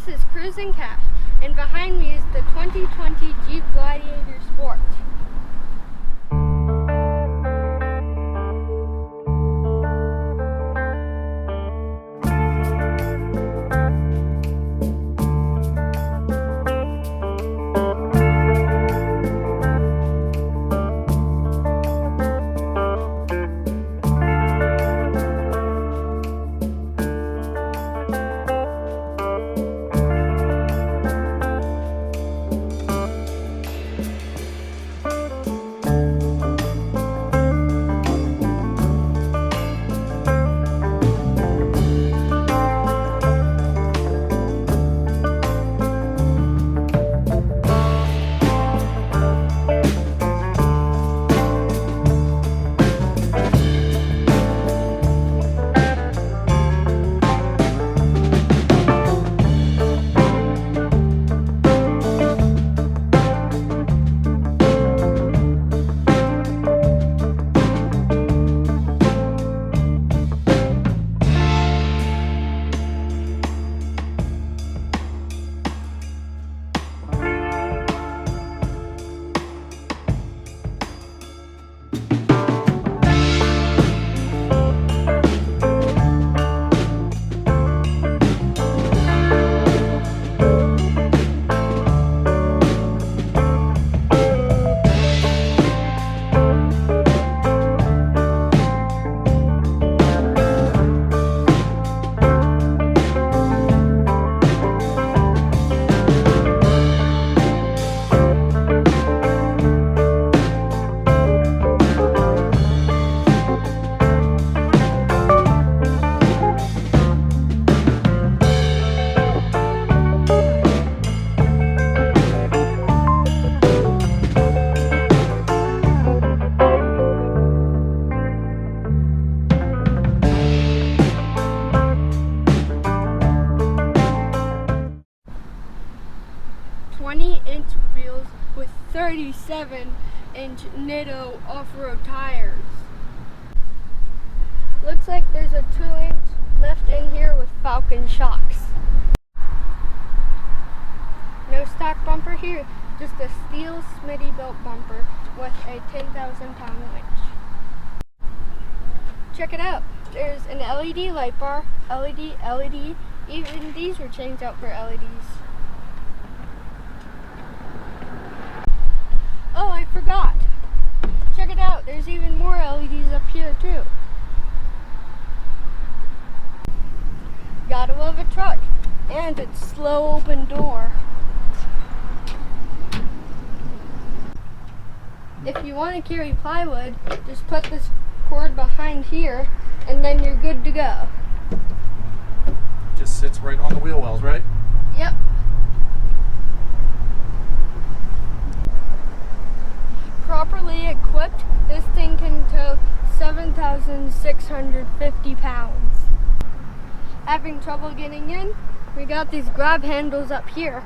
This is Cruisin Cash, and behind me is the 2020 Jeep Gladiator Sport. "20-inch wheels with 37-inch NITTO off-road tires. Looks like there's a 2-inch left in here with FALCON shocks. No stock bumper here, just a STEELE Smitty-built bumper with a 10,000-pound winch. Check it out. There's an LED light bar, LED, even these were changed out for LEDs. Oh, I forgot. Check it out. There's even more LEDs up here too. Gotta love a truck. And it's slow open door. If you want to carry plywood, just put this cord behind here and then you're good to go. Just sits right on the wheel wells, right? Yep. Properly equipped, this thing can tow 7,650 pounds. Having trouble getting in? We got these grab handles up here.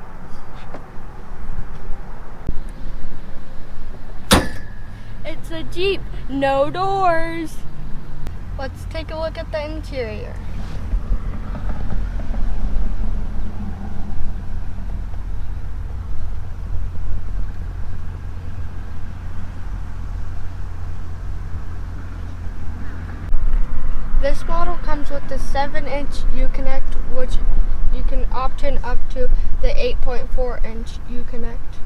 It's a Jeep, no doors. Let's take a look at the interior. This model comes with the 7-inch Uconnect, which you can opt in up to the 8.4-inch Uconnect.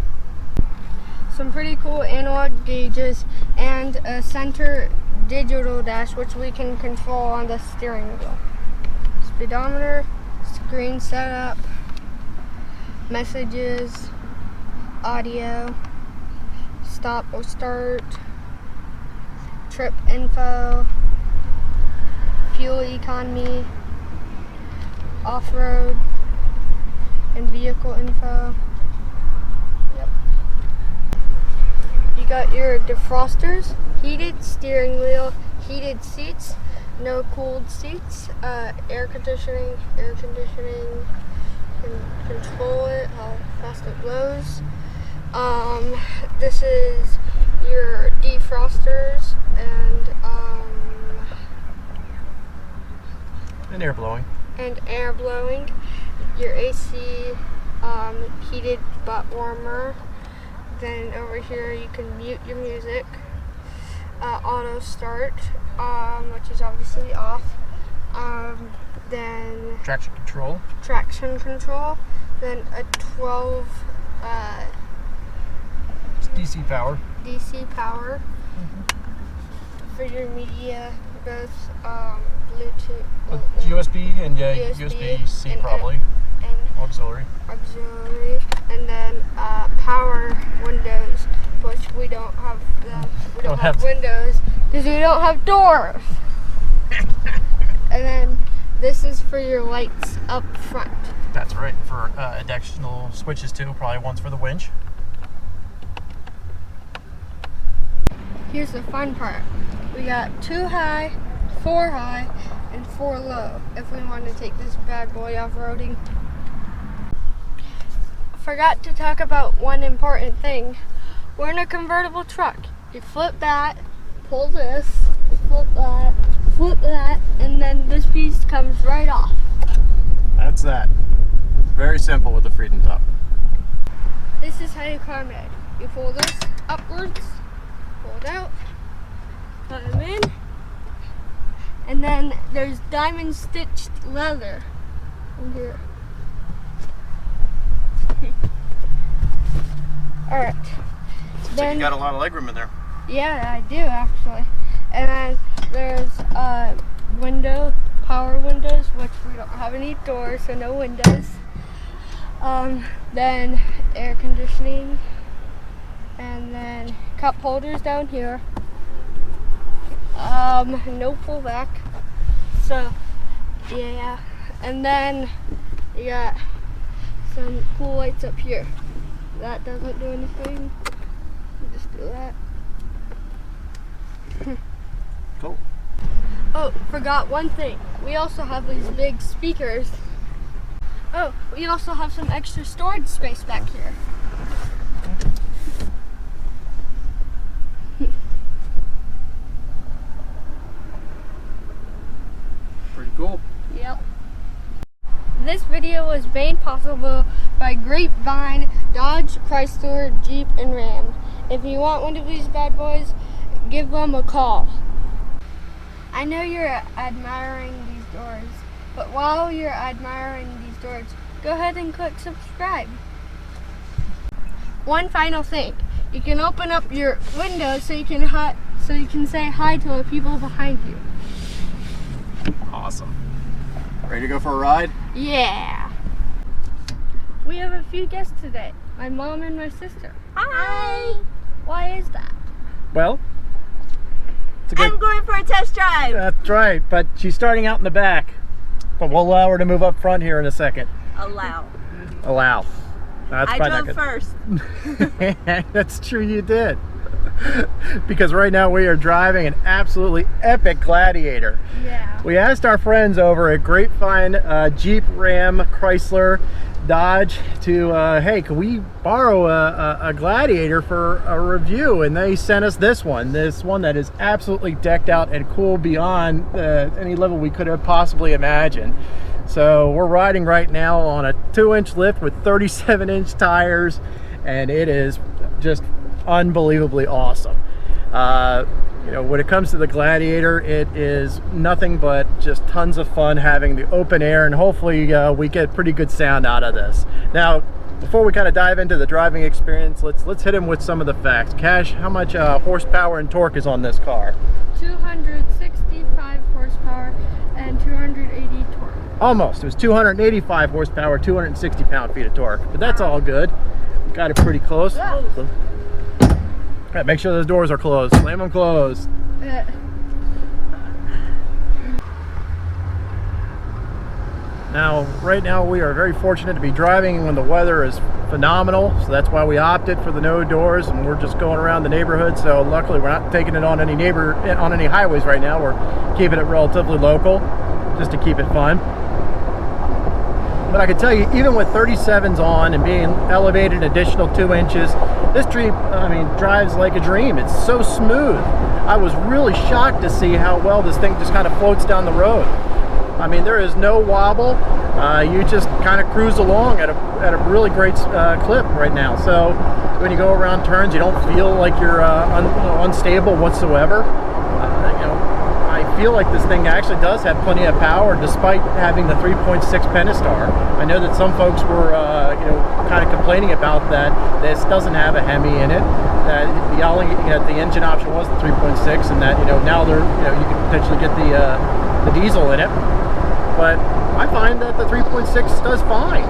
Some pretty cool analog gauges and a center digital dash, which we can control on the steering wheel. Speedometer, screen setup, messages, audio, stop or start, trip info, fuel economy, off-road, and vehicle info. Yep. You got your defrosters, heated steering wheel, heated seats, no cooled seats, air conditioning, can control it, how fast it blows. This is your defrosters and air blowing. and air blowing. Your AC heated butt warmer. Then over here you can mute your music. Auto start, which is obviously off. Then traction control. Then a 12 it's DC power. For your media, both Bluetooth, USB and USB-C probably. And auxiliary, and then power windows, which we don't have. We don't have windows because we don't have doors. And then this is for your lights up front. That's right, for additional switches too, probably one's for the winch. Here's the fun part. We got 2 high, 4 high, and 4 low if we want to take this bad boy off-roading. Forgot to talk about one important thing. We're in a convertible truck. You flip that, pull this, flip that, and then this piece comes right off. That's that. Very simple with the Freedom Top. This is how you climb it. You pull this upwards, pull it out, climb in, and then there's diamond stitched leather in here. Alright. So you got a lot of legroom in there. Yeah, I do actually. And then there's power windows, which we don't have any doors, so no windows. Then air conditioning, and then cup holders down here. No pullback. So yeah, and then you got some cool lights up here. That doesn't do anything. You just do that. Cool. Oh, forgot one thing. We also have these big speakers. Oh, we also have some extra storage space back here. Pretty cool. Yep. This video was made possible by Grapevine, Dodge, Chrysler, Jeep, and Ram. If you want one of these bad boys, give them a call. I know you're admiring these doors, but while you're admiring these doors, go ahead and click subscribe. One final thing, you can open up your window so you can say hi to the people behind you. Awesome. Ready to go for a ride? Yeah. We have a few guests today. My mom and my sister. Hi. Why is that? Well, I'm going for a test drive. That's right, but she's starting out in the back. But we'll allow her to move up front here in a second. Allow. That's I drove first. That's true, you did. Because right now we are driving an absolutely epic Gladiator. Yeah. We asked our friends over at Grapevine, Jeep, Ram, Chrysler, Dodge to, hey, can we borrow a Gladiator for a review? And they sent us this one that is absolutely decked out and cool beyond any level we could have possibly imagined. So we're riding right now on a 2-inch lift with 37-inch tires, and it is just unbelievably awesome. You know, when it comes to the Gladiator, it is nothing but just tons of fun having the open air, and hopefully we get pretty good sound out of this. Now, before we kind of dive into the driving experience, let's hit him with some of the facts. Cash, how much horsepower and torque is on this car? 265 horsepower and 280 torque. Almost. It was 285 horsepower, 260 pound-feet of torque, but that's all good. Got it pretty close. Yeah. Right, make sure those doors are closed. Slam them closed. Now, right now we are very fortunate to be driving when the weather is phenomenal, so that's why we opted for the no doors, and we're just going around the neighborhood. So luckily we're not taking it on any highways right now. We're keeping it relatively local, just to keep it fun. But I can tell you, even with 37s on and being elevated an additional 2 inches, this Jeep, drives like a dream. It's so smooth. I was really shocked to see how well this thing just kind of floats down the road. I mean, there is no wobble. You just kind of cruise along at a really great clip right now. So when you go around turns, you don't feel like you're unstable whatsoever. I feel like this thing actually does have plenty of power despite having the 3.6 Pentastar. I know that some folks were kind of complaining about that this doesn't have a Hemi in it, that the engine option was the 3.6, and that now you can potentially get the diesel in it. But I find that the 3.6 does fine,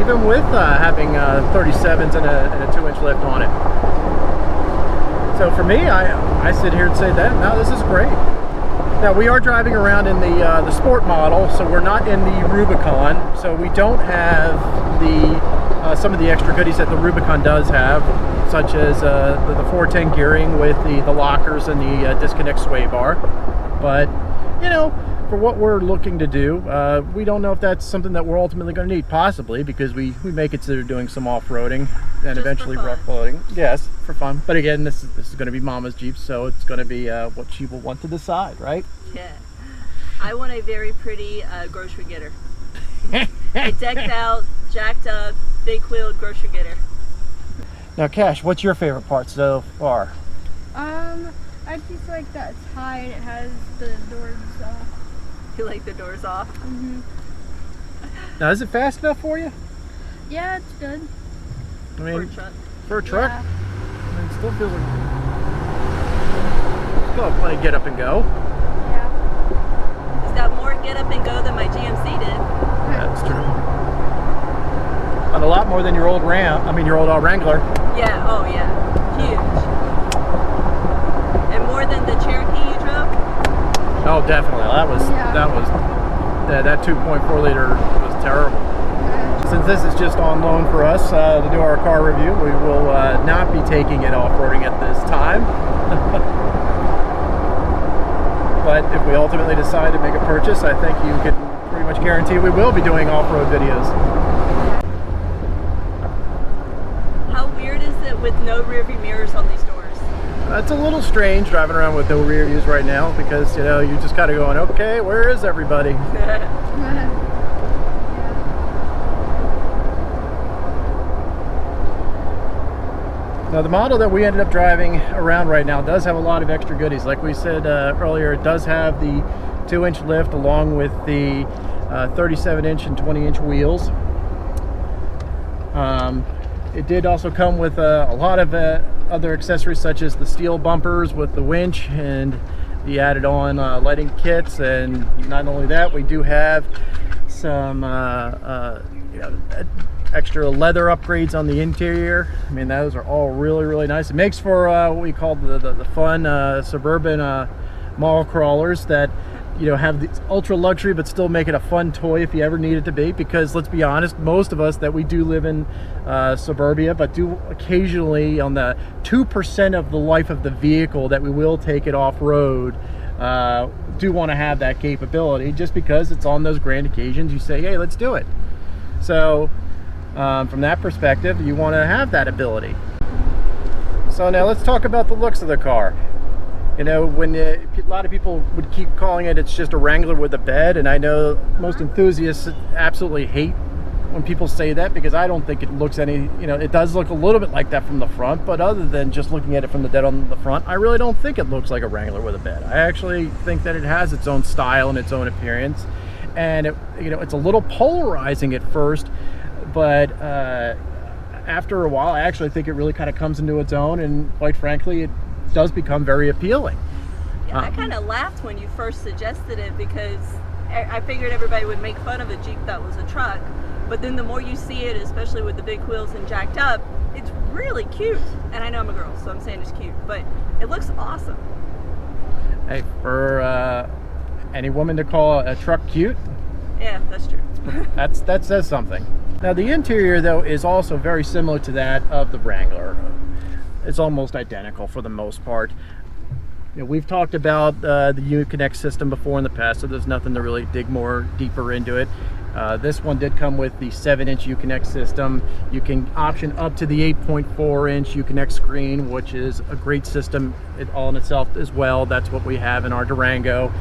even with having 37s and a 2-inch lift on it. So for me, I sit here and say that now this is great. Now we are driving around in the sport model, so we're not in the Rubicon, so we don't have the some of the extra goodies that the Rubicon does have, such as the 410 gearing with the lockers and the disconnect sway bar. But for what we're looking to do, we don't know if that's something that we're ultimately going to need. Possibly, because we may consider doing some off-roading and just eventually rough-loading. Yes, for fun. But again, this is going to be Mama's Jeep, so it's going to be what she will want to decide, right? Yeah. I want a very pretty grocery getter. A decked out, jacked up, big-wheeled grocery getter. Now, Cash, what's your favorite part so far? I just like that it's high and it has the doors off. You like the doors off? Mm-hmm. Now, is it fast enough for you? Yeah, it's good. I mean, For a truck. For a truck? Yeah. I mean, it still feels like... Still have plenty of get up and go. Yeah. It's got more get up and go than my GMC did. That's true. And a lot more than your old your old Wrangler. Yeah, oh yeah. Huge. And more than the Cherokee you drove? Oh, definitely. That 2.4 liter was terrible. Since this is just on loan for us to do our car review, we will not be taking it off-roading at this time. But if we ultimately decide to make a purchase, I think you can pretty much guarantee we will be doing off-road videos. How weird is it with no rearview mirrors on these doors? It's a little strange driving around with no rear views right now because, you're just kind of going, okay, where is everybody? Now, the model that we ended up driving around right now does have a lot of extra goodies. Like we said earlier, it does have the 2-inch lift along with the 37-inch and 20-inch wheels. It did also come with a lot of other accessories such as the STEELE bumpers with the winch and the added on lighting kits. And not only that, we do have some extra leather upgrades on the interior. I mean, those are all really, really nice. It makes for what we call the fun suburban mall crawlers that have the ultra luxury but still make it a fun toy if you ever need it to be. Because let's be honest, most of us that we do live in suburbia but do occasionally on the 2% of the life of the vehicle that we will take it off-road, do want to have that capability, just because it's on those grand occasions you say, hey, let's do it. So from that perspective, you want to have that ability. So now let's talk about the looks of the car. When a lot of people would keep calling it's just a Wrangler with a bed, and I know most enthusiasts absolutely hate when people say that, because I don't think it looks it does look a little bit like that from the front, but other than just looking at it from the dead on the front, I really don't think it looks like a Wrangler with a bed. I actually think that it has its own style and its own appearance, and it's a little polarizing at first, but after a while, I actually think it really kind of comes into its own, and quite frankly, it does become very appealing. Yeah, I kind of laughed when you first suggested it, because I figured everybody would make fun of a Jeep that was a truck, but then the more you see it, especially with the big wheels and jacked up, it's really cute. And I know I'm a girl, so I'm saying it's cute, but it looks awesome. Hey, for any woman to call a truck cute, yeah, that's true. that says something. Now, the interior though is also very similar to that of the Wrangler. It's almost identical for the most part. We've talked about the Uconnect system before in the past, so there's nothing to really dig deeper into it. This one did come with the 7-inch Uconnect system. You can option up to the 8.4-inch Uconnect screen, which is a great system all in itself as well. That's what we have in our Durango.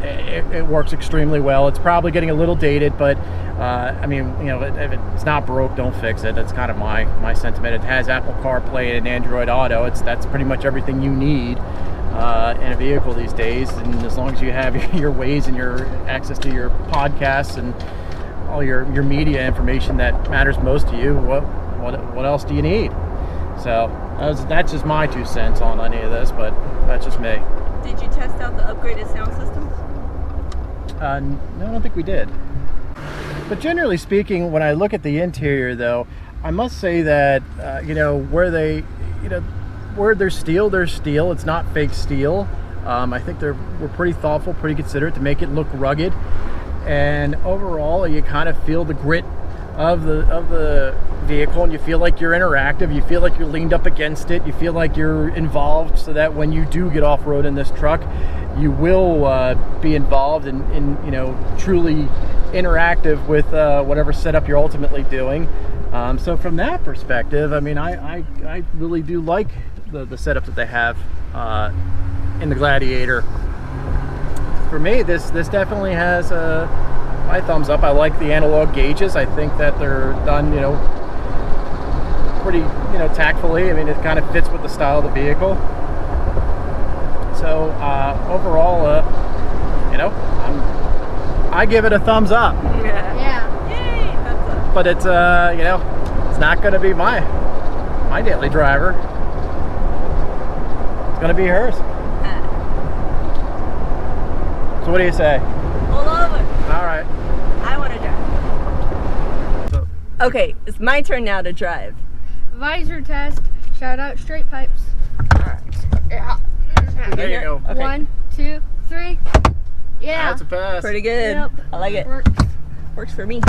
it works extremely well. It's probably getting a little dated, but I mean, you know, if it's not broke, don't fix it. That's kind of my sentiment. It has Apple CarPlay and Android Auto. That's pretty much everything you need in a vehicle these days. And as long as you have your Waze and your access to your podcasts and all your media information that matters most to you, what else do you need? So that's just my 2 cents on any of this, but that's just me. Did you test out the upgraded sound system? No, I don't think we did. But generally speaking, when I look at the interior, though, I must say that you know, where there's steel, there's steel. It's not fake steel. I think we're pretty thoughtful, pretty considerate to make it look rugged. And overall, you kind of feel the grit of the vehicle, and you feel like you're interactive. You feel like you're leaned up against it. You feel like you're involved, so that when you do get off-road in this truck, you will be involved and you know, truly interactive with whatever setup you're ultimately doing. So from that perspective, I mean, I really do like the setup that they have in the Gladiator. For me, this definitely has my thumbs up. I like the analog gauges. I think that they're done, you know, pretty, you know, tactfully. I mean, it kind of fits with the style of the vehicle. So overall, you know, I give it a thumbs up. Yeah. Yay, thumbs up. But it's you know, it's not going to be my daily driver. It's going to be hers. So what do you say? Pull over. All right. I want to drive. Okay, it's my turn now to drive. Visor test. Shout out straight pipes. Yeah. There you go. Okay. 1, 2, 3. Yeah. That's a pass. Pretty good. Yep. I like it. Works for me,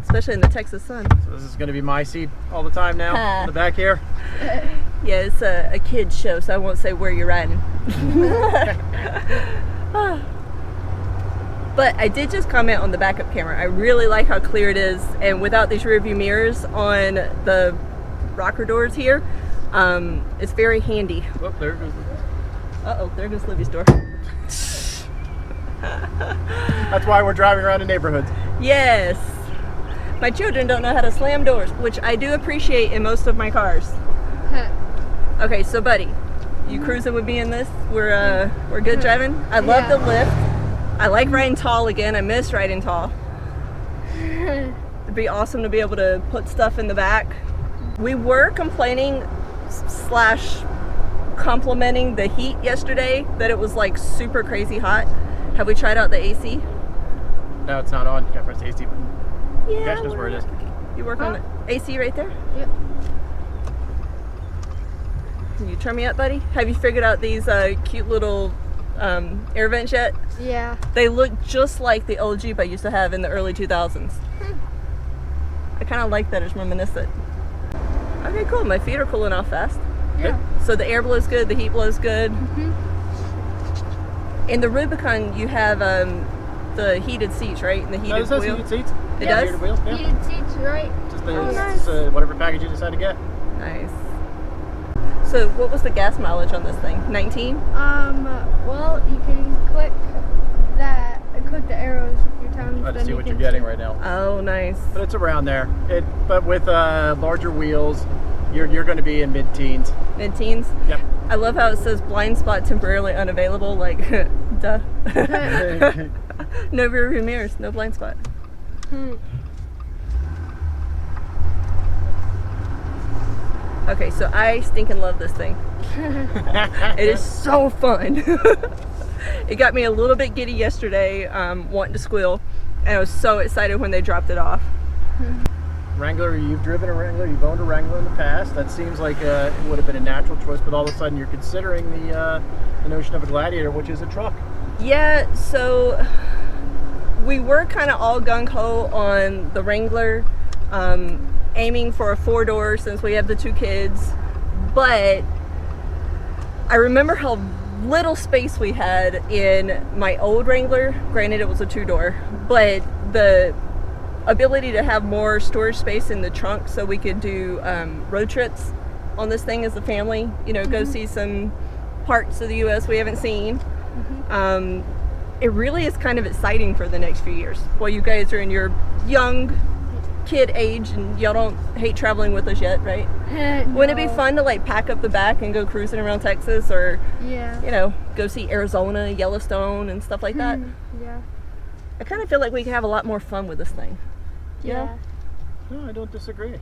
especially in the Texas sun. So this is going to be my seat all the time now in the back here. Yeah, it's a kid's show, so I won't say where you're riding. But I did just comment on the backup camera. I really like how clear it is, and without these rear view mirrors on the rocker doors here, it's very handy. Oh, there goes. Uh-oh, there goes Libby's door. That's why we're driving around in neighborhoods. Yes. My children don't know how to slam doors, which I do appreciate in most of my cars. Okay, so buddy, you cruising with me in this? We're good driving? I love the lift. I like riding tall again. I miss riding tall. It'd be awesome to be able to put stuff in the back. We were complaining / complimenting the heat yesterday, that it was like super crazy hot. Have we tried out the AC? No, it's not on. You gotta press the AC button. Yeah. Gosh knows where it is. You work on the AC right there? Yep. Can you turn me up, buddy? Have you figured out these cute little air vents yet? Yeah. They look just like the old Jeep I used to have in the early 2000s. I kind of like that, it's reminiscent. Okay, cool. My feet are cooling off fast. Yeah. So the air blows good, the heat blows good. Mm-hmm. In the Rubicon, you have the heated seats, right? And the heated It says wheel. heated seats. It Yeah, does? heated wheels. Yeah. Heated seats, right? Just, Oh, it's nice. just, whatever package you decide to get. Nice. So what was the gas mileage on this thing? 19? Well, you can click the arrows a few times. To then see you what can you're getting right now. Oh, nice. But it's around there. But with larger wheels, you're going to be in mid-teens. Mid-teens? Yep. I love how it says blind spot temporarily unavailable, like, duh. No rear view mirrors, no blind spot. Okay, so I stinking love this thing. It is so fun. It got me a little bit giddy yesterday, wanting to squeal, and I was so excited when they dropped it off. Wrangler, you've driven a Wrangler, you've owned a Wrangler in the past. That seems like it would have been a natural choice, but all of a sudden you're considering the notion of a Gladiator, which is a truck. Yeah, so we were kind of all gung-ho on the Wrangler, aiming for a 4-door since we have the 2 kids, but I remember how little space we had in my old Wrangler. Granted, it was a 2-door, but the ability to have more storage space in the trunk so we could do road trips on this thing as a family, you know, go see some parts of the US we haven't seen. it really is kind of exciting for the next few years. While you guys are in your young kid age and y'all don't hate traveling with us yet, right? No. Wouldn't it be fun to like pack up the back and go cruising around Texas, or Yeah. you know, go see Arizona, Yellowstone and stuff like that? Yeah. I kind of feel like we could have a lot more fun with this thing. Yeah. No, I don't disagree.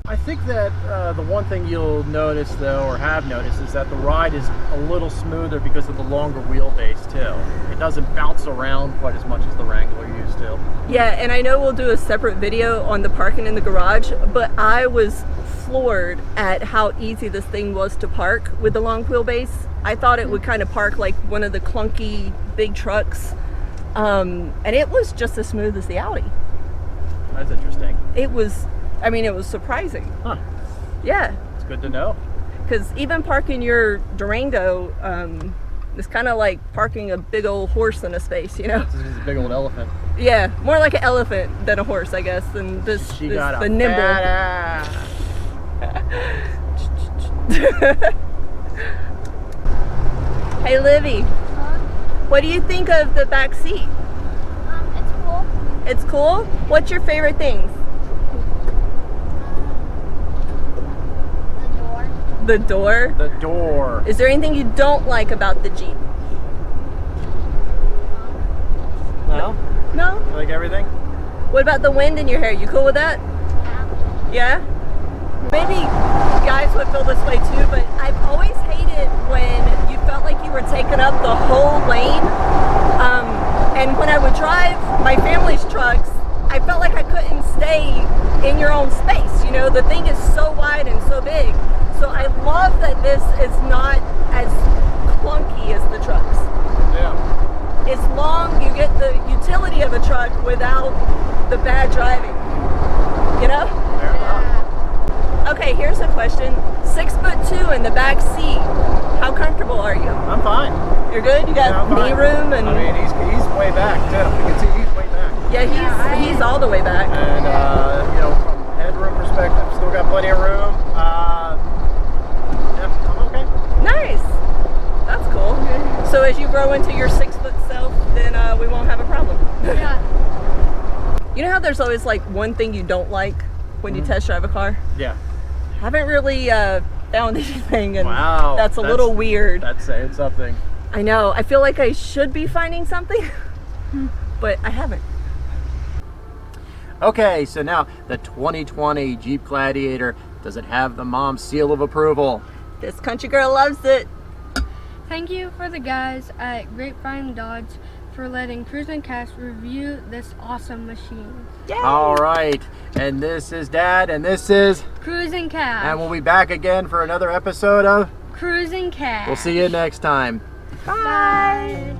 I think that the one thing you'll notice though, or have noticed, is that the ride is a little smoother because of the longer wheelbase too. It doesn't bounce around quite as much as the Wrangler used to. Yeah, and I know we'll do a separate video on the parking in the garage, but I was floored at how easy this thing was to park with the long wheelbase. I thought it would kind of park like one of the clunky big trucks, and it was just as smooth as the Audi. That's interesting. It was, I mean, it was surprising. Huh. Yeah, It's good to know. because even parking your Durango is kind of like parking a big old horse in a space, you know? This is a big old elephant. Yeah, more like an elephant than a horse, I guess, and this She is got the a nimble. fat ass. Hey, Livy, what do you think of the back seat? It's cool. It's cool? What's your favorite things? The door. The door? The door. Is there anything you don't like about the Jeep? No? No? You like everything? What about the wind in your hair? You cool with that? Yeah. Yeah? Maybe guys would feel this way too, but I've always hated when you felt like you were taking up the whole lane. And when I would drive my family's trucks, I felt like I couldn't stay in your own space. You know, the thing is so wide and so big. So I love that this is not as clunky as the trucks. Yeah. It's long, you get the utility of a truck without the bad driving. You know? Fair enough. Okay, here's a question. 6'2" in the back seat. How comfortable are you? I'm fine. You're good? You got Yeah, I'm knee fine. room and I mean, he's way back too. You can see he's way back. yeah, he's all the way back. And you know, from headroom perspective, still got plenty of room. Yeah, I'm okay. Nice. That's cool. So as you grow into your 6 foot self, then we won't have a problem. Yeah. You know how there's always like one thing you don't like when you test drive a car? Yeah. Haven't really found anything, and Wow. that's a little weird. That's saying something. I know. I feel like I should be finding something, but I haven't. Okay, so now the 2020 Jeep Gladiator, does it have the mom seal of approval? This country girl loves it. Thank you for the guys at Grapevine Dodge for letting Cruisin Cast review this awesome machine. Yay. All right, and this is Dad, and this is, Cruisin Cast. and we'll be back again for another episode of, Cruisin Cast. we'll see you next time. Bye.